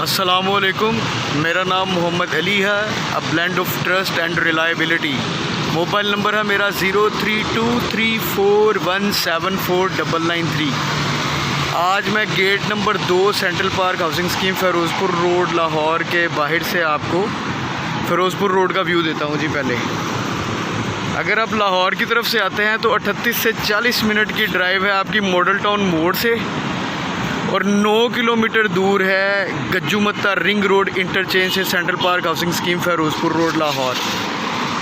अस्सलामुअलैकुम, मेरा नाम मोहम्मद अली है। A blend of trust and reliability. Mobile number है मेरा 032341749993। आज मैं gate number 2 central park housing scheme Firozpur road Lahore के बाहर से आपको फ़िरोज़पुर रोड का व्यू देता हूँ जी। पहले अगर आप लाहौर की तरफ से आते हैं तो 38 से 40 मिनट की ड्राइव है आपकी मॉडल टाउन मोड़ से, और 9 किलोमीटर दूर है गज्जूमत्ता रिंग रोड इंटरचेंज से central park housing scheme Firozpur road Lahore.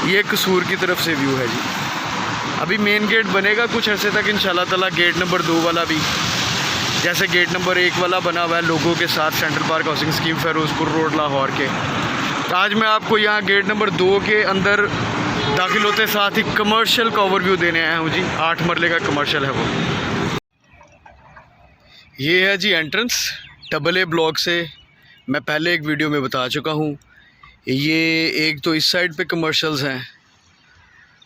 ये कसूर की तरफ से व्यू है जी। अभी मेन गेट बनेगा कुछ अर्से तक इंशाल्लाह ताला। गेट नंबर 2 वाला भी जैसे गेट नंबर 1 वाला बना हुआ है लोगों के साथ central park housing scheme Firozpur road Lahore के। तो आज मैं आपको यहाँ गेट नंबर 2 के अंदर दाखिल होते साथ ही कमर्शियल का ओवरव्यू देने आया हूँ जी। 8 मरले का कमर्शियल है वो। ये है जी एंट्रेंस AA ब्लॉक से। मैं पहले एक वीडियो में बता चुका हूँ। ये एक तो इस साइड पे कमर्शियल्स हैं,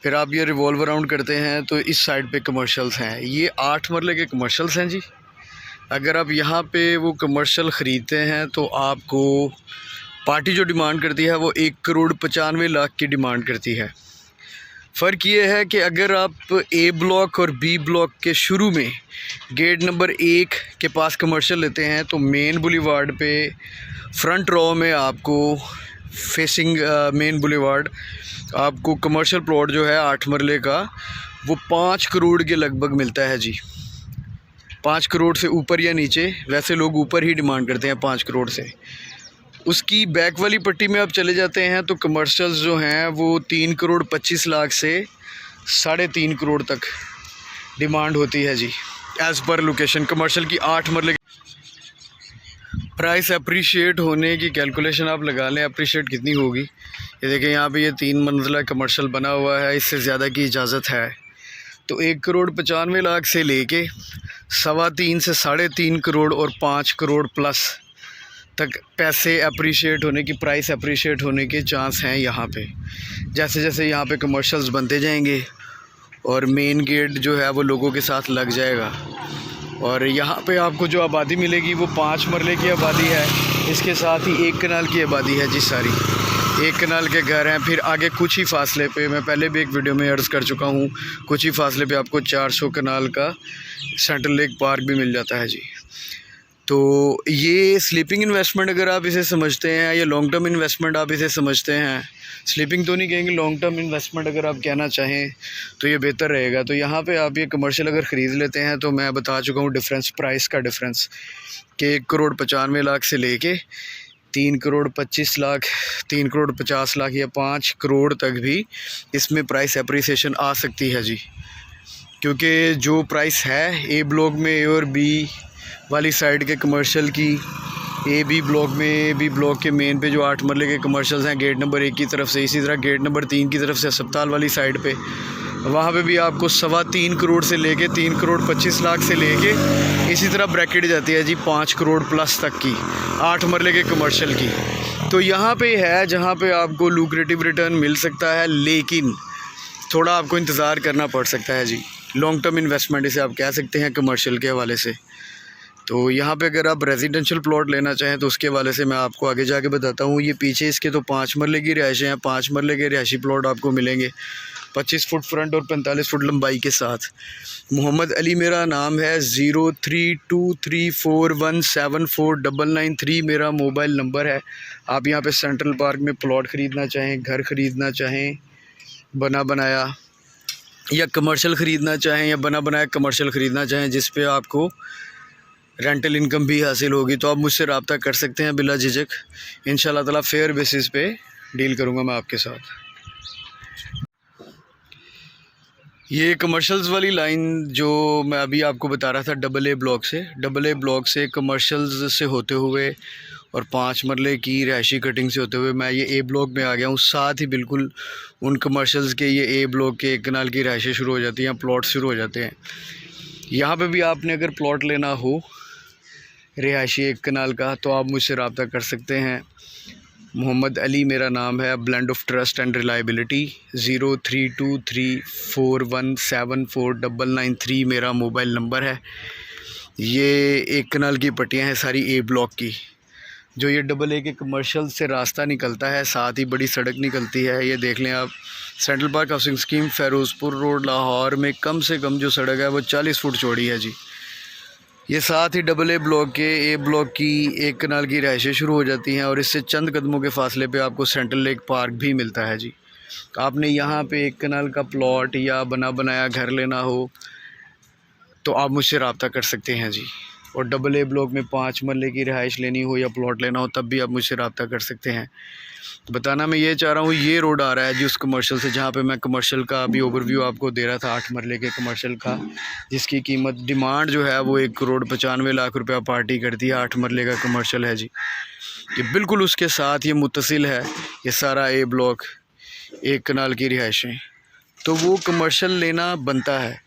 फिर आप ये रिवॉल्व अराउंड करते हैं तो इस साइड पे कमर्शियल्स हैं। ये 8 मरले के कमर्शियल्स हैं जी। अगर आप यहाँ पे वो कमर्शियल ख़रीदते हैं तो आपको पार्टी जो डिमांड करती है वो 1,95,00,000 की डिमांड करती है। फ़र्क ये है कि अगर आप A ब्लॉक और B ब्लॉक के शुरू में गेट नंबर 1 के पास कमर्शियल लेते हैं तो मेन बुलेवार्ड पे फ्रंट रो में आपको फेसिंग मेन बुलेवार्ड आपको कमर्शियल प्लॉट जो है 8 मरले का वो 5 करोड़ के लगभग मिलता है जी। 5 करोड़ से ऊपर या नीचे, वैसे लोग ऊपर ही डिमांड करते हैं 5 करोड़ से। उसकी बैक वाली पट्टी में आप चले जाते हैं तो कमर्शियल्स जो हैं वो 3,25,00,000 से 3.5 करोड़ तक डिमांड होती है जी, एज़ पर लोकेशन। कमर्शियल की 8 मरले प्राइस अप्रिशिएट होने की कैलकुलेशन आप लगा लें, अप्रिशिएट कितनी होगी। ये देखें यहाँ पे ये 3 मंजिला कमर्शियल बना हुआ है, इससे ज़्यादा की इजाज़त है। तो 1,95,00,000 से लेके 3.25 से 3.5 करोड़ और 5 करोड़ प्लस तक पैसे अप्रिशिएट होने की, प्राइस अप्रिशिएट होने के चांस हैं यहाँ पे। जैसे जैसे यहाँ पे कमर्शियल्स बनते जाएंगे और मेन गेट जो है वो लोगों के साथ लग जाएगा, और यहाँ पे आपको जो आबादी मिलेगी वो 5 मरले की आबादी है। इसके साथ ही 1 कनाल की आबादी है जी सारी। 1 कनाल के घर हैं। फिर आगे कुछ ही फासले पे, मैं पहले भी एक वीडियो में अर्ज़ कर चुका हूँ, कुछ ही फासले पे आपको 400 कनाल का सेंट्रल लेक पार्क भी मिल जाता है जी। तो ये स्लीपिंग इन्वेस्टमेंट अगर आप इसे समझते हैं या लॉन्ग टर्म इन्वेस्टमेंट आप इसे समझते हैं, स्लीपिंग तो नहीं कहेंगे, लॉन्ग टर्म इन्वेस्टमेंट अगर आप कहना चाहें तो ये बेहतर रहेगा। तो यहाँ पे आप ये कमर्शियल अगर ख़रीद लेते हैं तो मैं बता चुका हूँ डिफरेंस, प्राइस का डिफरेंस कि 1,95,00,000 से लेके 3,25,00,000, 3,50,00,000 या 5 करोड़ तक भी इसमें प्राइस अप्रिसिएशन आ सकती है जी। क्योंकि जो प्राइस है A ब्लॉक में, A और B वाली साइड के कमर्शियल की, B ब्लॉक के मेन पे जो 8 मरले के कमर्शियल्स हैं गेट नंबर 1 की तरफ से, इसी तरह गेट नंबर 3 की तरफ से अस्पताल वाली साइड पे, वहाँ पे भी आपको 3.25 करोड़ से लेके 3,25,00,000 से लेके इसी तरह ब्रैकेट जाती है जी 5 करोड़ प्लस तक की 8 मरले के कमर्शियल की। तो यहाँ पे है जहाँ पे आपको लुक्रेटिव रिटर्न मिल सकता है, लेकिन थोड़ा आपको इंतज़ार करना पड़ सकता है जी। लॉन्ग टर्म इन्वेस्टमेंट इसे आप कह सकते हैं कमर्शियल के हवाले से। तो यहाँ पे अगर आप रेजिडेंशियल प्लॉट लेना चाहें तो उसके वाले से मैं आपको आगे जाके बताता हूँ। ये पीछे इसके तो 5 मरले की रिहाइशें हैं। 5 मरले के रिहायशी प्लॉट आपको मिलेंगे 25 फुट फ्रंट और 45 फुट लंबाई के साथ। मोहम्मद अली मेरा नाम है। 032341749993 मेरा मोबाइल नंबर है। आप यहाँ पे सेंट्रल पार्क में प्लॉट ख़रीदना चाहें, घर ख़रीदना चाहें बना बनाया, या कमर्शियल ख़रीदना चाहें या बना बनाया कमर्शियल ख़रीदना चाहें जिस पे आपको रेंटल इनकम भी हासिल होगी, तो आप मुझसे रब्ता कर सकते हैं बिला झिझक। इंशाल्लाह ताला फेयर बेसिस पे डील करूँगा मैं आपके साथ। ये कमर्शियल्स वाली लाइन जो मैं अभी आपको बता रहा था AA ब्लॉक से कमर्शियल्स से होते हुए और 5 मरले की रिहायशी कटिंग से होते हुए मैं ये A ब्लॉक में आ गया हूँ। साथ ही बिल्कुल उन कमर्शियल्स के ये A ब्लॉक के 1 कनाल की रिहायशें शुरू हो जाती हैं, प्लॉट शुरू हो जाते हैं। यहाँ पे भी आपने अगर प्लॉट लेना हो रिहायशी 1 कनाल का तो आप मुझसे रब्ता कर सकते हैं। मोहम्मद अली मेरा नाम है। Blend of trust and reliability. 032341749993 मेरा मोबाइल नंबर है। ये 1 कनाल की पट्टियाँ हैं सारी A ब्लॉक की। जो ये डबल ए के कमर्शियल से रास्ता निकलता है, साथ ही बड़ी सड़क निकलती है। ये देख लें आप, central park housing scheme Firozpur road Lahore में कम से कम जो सड़क है वो 40 फुट चौड़ी है जी। ये साथ ही डबल ए ब्लॉक के ए ब्लॉक की एक कनाल की रिहाइशें शुरू हो जाती हैं और इससे चंद कदमों के फासले पे आपको सेंट्रल लेक पार्क भी मिलता है जी। आपने यहाँ पे एक कनाल का प्लॉट या बना बनाया घर लेना हो तो आप मुझसे रब्ता कर सकते हैं जी। और डबल ए ब्लॉक में 5 मरले की रिहाइश लेनी हो या प्लॉट लेना हो तब भी आप मुझसे रब्ता कर सकते हैं। बताना मैं ये चाह रहा हूँ, ये रोड आ रहा है जी उस कमर्शियल से जहाँ पे मैं कमर्शियल का अभी ओवरव्यू आपको दे रहा था 8 मरले के कमर्शियल का, जिसकी कीमत डिमांड जो है वो 1,95,00,000 रुपया पार्टी करती है। 8 मरले का कमर्शियल है जी। ये बिल्कुल उसके साथ ये मुत्तसिल है, ये सारा ए ब्लॉक, एक कनाल की रिहाइशें। तो वो कमर्शियल लेना बनता है।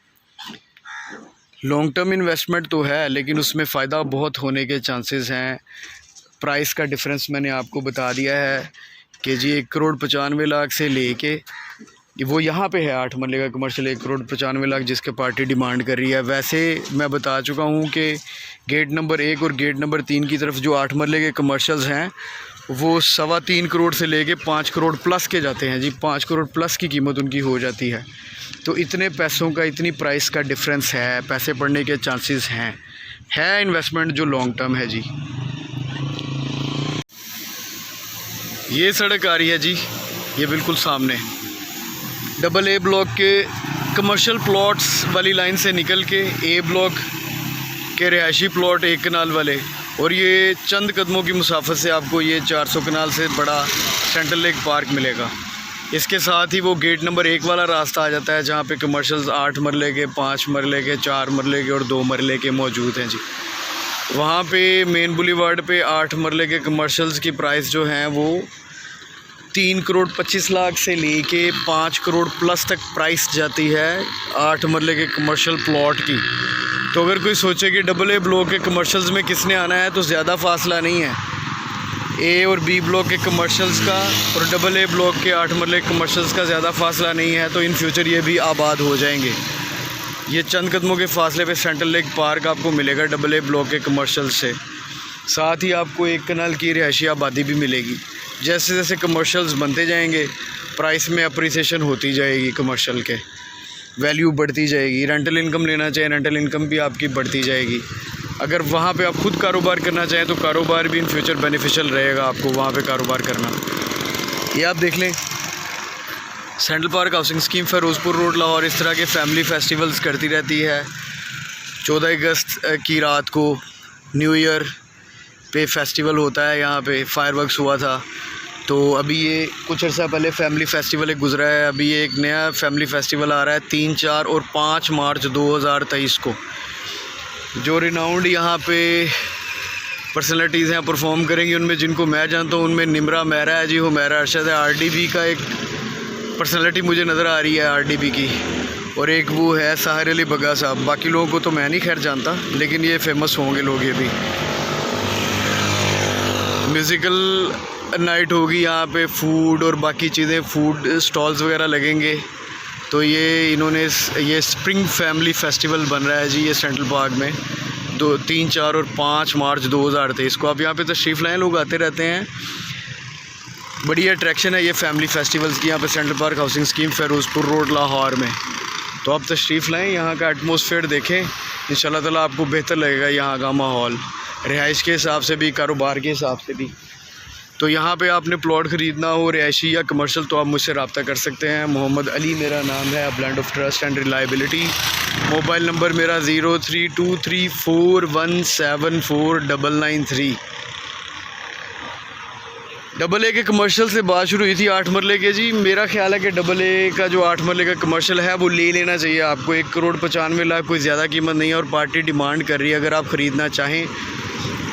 लॉन्ग टर्म इन्वेस्टमेंट तो है लेकिन उसमें फ़ायदा बहुत होने के चांसेस हैं। प्राइस का डिफरेंस मैंने आपको बता दिया है कि जी 1,95,00,000 से लेके वो यहाँ पे है 8 मरले का कमर्शियल 1,95,00,000 जिसके पार्टी डिमांड कर रही है। वैसे मैं बता चुका हूँ कि गेट नंबर 1 और गेट नंबर 3 की तरफ जो 8 मरले के कमर्शियल्स हैं वो 3.25 करोड़ से लेके 5 करोड़ प्लस के जाते हैं जी। 5 करोड़ प्लस की कीमत उनकी हो जाती है। तो इतने पैसों का, इतनी प्राइस का डिफरेंस है, पैसे पड़ने के चांसेस है इन्वेस्टमेंट जो लॉन्ग टर्म है जी। ये सड़क आ रही है जी, ये बिल्कुल सामने डबल ए ब्लॉक के कमर्शियल प्लॉट्स वाली लाइन से निकल के ए ब्लॉक के रिहायशी प्लॉट एक कनाल वाले, और ये चंद कदमों की मुसाफत से आपको ये 400 कनाल से बड़ा सेंट्रल लेक पार्क मिलेगा। इसके साथ ही वो गेट नंबर 1 वाला रास्ता आ जाता है जहाँ पे कमर्शियल्स 8 मरले के, 5 मरले के, 4 मरले के और 2 मरले के मौजूद हैं जी। वहाँ पे मेन बुलीवार्ड पे 8 मरले के कमर्शियल्स की प्राइस जो हैं वो 3,25,00,000 से लेके 5 करोड़ प्लस तक प्राइस जाती है 8 मरले के कमर्शियल प्लॉट की। तो अगर कोई सोचे कि डबल ए ब्लॉक के कमर्शियल्स में किसने आना है तो ज़्यादा फासला नहीं है। ए और बी ब्लॉक के कमर्शियल्स का और डबल ए ब्लॉक के 8 मरले कमर्शियल्स का ज़्यादा फासला नहीं है। तो इन फ्यूचर ये भी आबाद हो जाएंगे। ये चंद कदमों के फासले पे सेंट्रल लेक पार्क आपको मिलेगा डबल ए ब्लॉक के कमर्शियल से। साथ ही आपको एक कनाल की रिहायशी आबादी भी मिलेगी। जैसे जैसे कमर्शियल्स बनते जाएंगे प्राइस में अप्रिसिएशन होती जाएगी, कमर्शियल के वैल्यू बढ़ती जाएगी। रेंटल इनकम लेना चाहें, रेंटल इनकम भी आपकी बढ़ती जाएगी। अगर वहाँ पे आप खुद कारोबार करना चाहें तो कारोबार भी इन फ्यूचर बेनिफिशियल रहेगा आपको वहाँ पे कारोबार करना। ये आप देख लें, central park housing scheme Firozpur road Lahore इस तरह के फैमिली फेस्टिवल्स करती रहती है। 14 अगस्त की रात को न्यू ईयर पे फेस्टिवल होता है, यहाँ पे फायरवर्क्स हुआ था। तो अभी ये कुछ अर्सा पहले फैमिली फेस्टिवल एक गुजरा है, अभी ये एक नया फैमिली फेस्टिवल आ रहा है 3, 4 और 5 मार्च 2023 को। जो रिनाउंड यहाँ पे पर्सनैलिटीज़ हैं परफॉर्म करेंगी, उनमें जिनको मैं जानता हूँ उनमें निम्रा मेहरा है जी, हुमैरा अरशद है। आरडीबी का एक पर्सनैलिटी मुझे नज़र आ रही है आरडीबी की, और एक वो है साहिर अली बग्गा साहब। बाकी लोगों को तो मैं नहीं खैर जानता, लेकिन ये फेमस होंगे लोग। ये भी म्यूज़िकल नाइट होगी यहाँ पे, फूड और बाकी चीज़ें, फूड स्टॉल्स वगैरह लगेंगे। तो ये इन्होंने ये स्प्रिंग फैमिली फेस्टिवल बन रहा है जी, ये सेंट्रल पार्क में 2, 3, 4 और 5 मार्च 2023 को। आप यहाँ पे तशरीफ़ लाएँ, लोग आते रहते हैं। बड़ी अट्रैक्शन है ये फैमिली फेस्टिवल्स की यहाँ पे central park housing scheme Firozpur road Lahore में। तो आप तशरीफ़ लाएँ, यहाँ का एटमॉस्फेयर देखें, इंशाल्लाह ताला आपको बेहतर लगेगा यहाँ का माहौल, रिहाइश के हिसाब से भी, कारोबार के हिसाब से भी। तो यहाँ पे आपने प्लॉट ख़रीदना हो रिहायशी या कमर्शियल तो आप मुझसे रब्ता कर सकते हैं। मोहम्मद अली मेरा नाम है, blend of trust and reliability. Mobile number मेरा 0323474993। डबल ए के कमर्शियल से बात शुरू हुई थी 8 मरले के जी। मेरा ख्याल है कि डबल ए का जो 8 मरले का कमर्शियल है वो ले लेना चाहिए आपको। 1,95,00,000 कोई ज़्यादा कीमत नहीं है और पार्टी डिमांड कर रही है। अगर आप ख़रीदना चाहें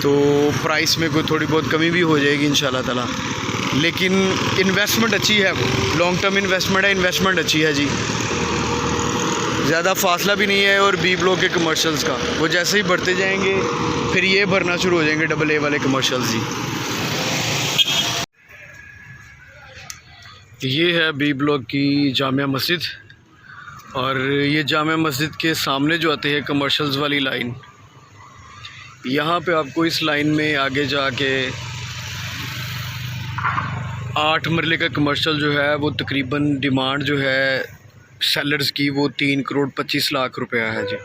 तो प्राइस में कोई थोड़ी बहुत कमी भी हो जाएगी इंशाल्लाह ताला, लेकिन इन्वेस्टमेंट अच्छी है, वो लॉन्ग टर्म इन्वेस्टमेंट है, इन्वेस्टमेंट अच्छी है जी। ज़्यादा फासला भी नहीं है। और बी ब्लॉक के कमर्शियल्स का वो जैसे ही बढ़ते जाएंगे फिर ये भरना शुरू हो जाएंगे डबल ए वाले कमर्शियल्स जी। ये है बी ब्लॉक की जामिया मस्जिद, और ये जामिया मस्जिद के सामने जो आते हैं कमर्शियल्स वाली लाइन, यहाँ पे आपको इस लाइन में आगे जाके 8 मरले का कमर्शियल जो है वो तकरीबन डिमांड जो है सेलर्स की वो 3 करोड़ 25 लाख रुपया है जी।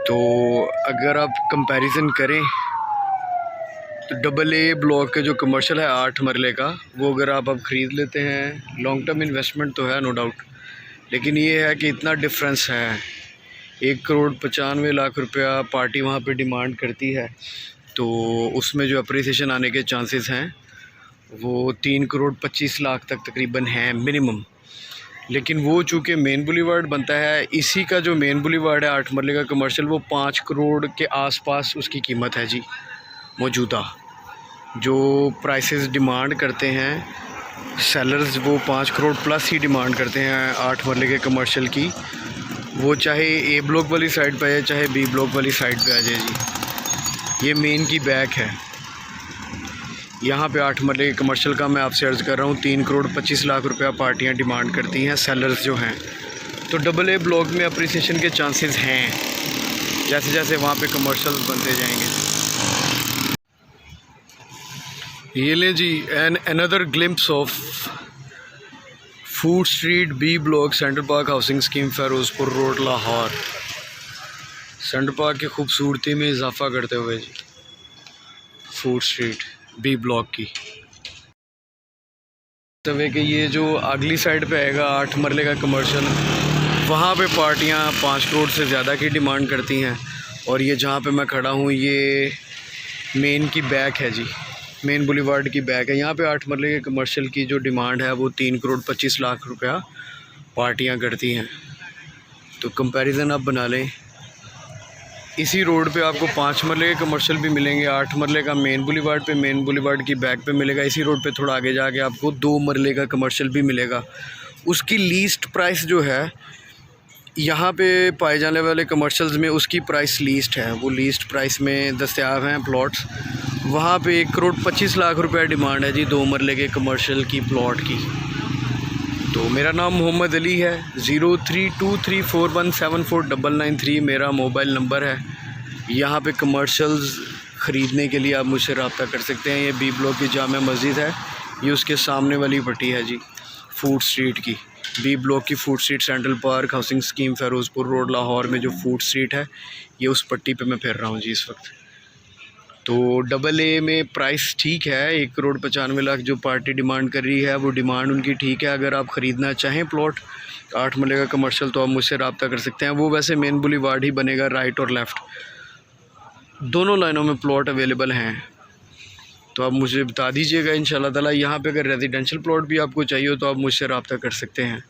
तो अगर आप कंपैरिजन करें तो डबल ए ब्लॉक के जो कमर्शियल है 8 मरले का, वो अगर आप अब ख़रीद लेते हैं, लॉन्ग टर्म इन्वेस्टमेंट तो है नो डाउट, लेकिन ये है कि इतना डिफरेंस है। 1 करोड़ 95 लाख रुपया पार्टी वहाँ पे डिमांड करती है, तो उसमें जो अप्रिसिएशन आने के चांसेस हैं वो 3 करोड़ 25 लाख तक तकरीबन हैं मिनिमम। लेकिन वो चूँकि मेन बुलीवार्ड बनता है, इसी का जो मेन बुलीवार्ड है 8 मरले का कमर्शियल, वो 5 करोड़ के आसपास उसकी कीमत है जी मौजूदा। जो प्राइसेस डिमांड करते हैं सेलर्स, वो 5 करोड़ प्लस ही डिमांड करते हैं 8 मरले के कमर्शियल की, वो चाहे ए ब्लॉक वाली साइड पे है चाहे बी ब्लॉक वाली साइड पे आ जाए जी। ये मेन की बैक है। यहाँ पे 8 मरले के कमर्शियल का मैं आपसे अर्ज़ कर रहा हूँ 3 करोड़ 25 लाख रुपया पार्टियाँ डिमांड करती हैं सेलर्स जो हैं। तो डबल ए ब्लॉक में अप्रिसिएशन के चांसेस हैं जैसे जैसे वहाँ पे कमर्शियल्स बनते जाएंगे। ये ले जी an another glimpse of food street B block, central park housing scheme, Firozpur road, Lahore. Central park की खूबसूरती में इजाफा करते हुए जी फूड स्ट्रीट बी ब्लॉक की। तवे कि ये जो अगली साइड पे आएगा 8 मरले का कमर्शियल, वहाँ पे पार्टियाँ 5 करोड़ से ज़्यादा की डिमांड करती हैं। और ये जहाँ पे मैं खड़ा हूँ ये मेन की बैक है जी, मेन बुलीवार्ड की बैक है। यहाँ पे 8 मरले के कमर्शियल की जो डिमांड है वो 3 करोड़ 25 लाख रुपया पार्टियाँ करती हैं। तो कंपैरिजन आप बना लें। इसी रोड पे आपको 5 मरले के कमर्शियल भी मिलेंगे, 8 मरले का मेन बुलीवार्ड पे, मेन बुलीवार्ड की बैक पे मिलेगा। इसी रोड पे थोड़ा आगे जाके आपको 2 मरले का कमर्शियल भी मिलेगा। उसकी लीस्ट प्राइस जो है यहाँ पे पाए जाने वाले कमर्शियल्स में, उसकी प्राइस लीस्ट है, वो लीस्ट प्राइस में दस्तयाब हैं प्लॉट्स। वहाँ पे 1 करोड़ 25 लाख रुपया डिमांड है जी 2 मरले के कमर्शियल की प्लॉट की। तो मेरा नाम मोहम्मद अली है, 032341749993 मेरा मोबाइल नंबर है। यहाँ पे कमर्शियल्स ख़रीदने के लिए आप मुझसे रब्ता कर सकते हैं। ये बी ब्लॉक की जामा मस्जिद है, ये उसके सामने वाली पट्टी है जी फूड स्ट्रीट की। बी ब्लॉक की food street, central park housing scheme, Firozpur road, Lahore में जो फूड स्ट्रीट है, ये उस पट्टी पे मैं फिर रहा हूँ जी इस वक्त। तो डबल ए में प्राइस ठीक है, 1 करोड़ 95 लाख जो पार्टी डिमांड कर रही है वो डिमांड उनकी ठीक है। अगर आप ख़रीदना चाहें प्लॉट 8 मरले का कमर्शियल तो आप मुझसे रब्ता कर सकते हैं। वो वैसे मेन बुलीवार्ड ही बनेगा, राइट और लेफ़्ट दोनों लाइनों में प्लॉट अवेलेबल हैं। तो आप मुझे बता दीजिएगा इंशाल्लाह ताला। यहाँ पे अगर रेजिडेंशियल प्लॉट भी आपको चाहिए तो आप मुझसे रब्ता कर सकते हैं।